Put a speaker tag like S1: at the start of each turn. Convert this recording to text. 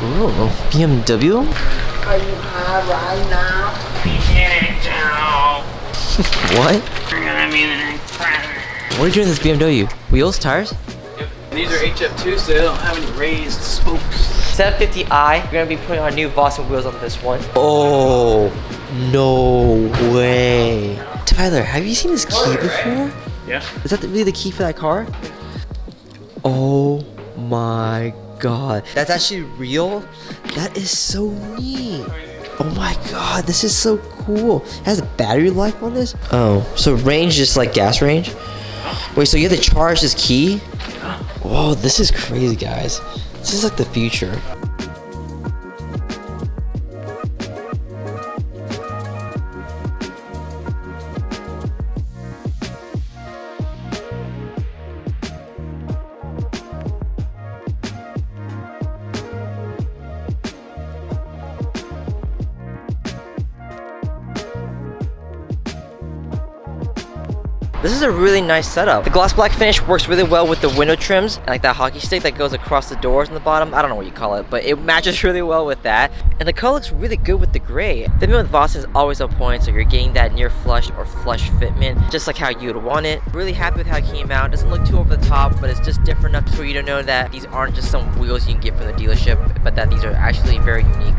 S1: Ooh, BMW?
S2: Are you high right now?
S1: What?
S2: You're gonna be the next president.
S1: What are you doing with this BMW? Wheels, tires?
S3: Yep. And these are HF2, so they don't have any raised spokes.
S1: 750i, we're gonna be putting our new Vossen wheels on this one. Oh, no way. Tyler, have you seen this key before?
S3: Yeah.
S1: Is that really the key for that car? Oh my god. That's actually real? That is so neat. Oh my god, this is so cool. It has a battery life on this? Oh, so range just like gas range? Wait, so you have to charge this key? Whoa, this is crazy, guys. This is like the future. This is a really nice setup. The gloss black finish works really well with the window trims, and like that hockey stick that goes across the doors on the bottom. I don't know what you call it, but it matches really well with that. And the color looks really good with the gray. Fitment with Vossen is always on point, so you're getting that near flush or flush fitment, just like how you would want it. Really happy with how it came out. It doesn't look too over the top, but it's just different enough for you to know that these aren't just some wheels you can get from the dealership, but that these are actually very unique.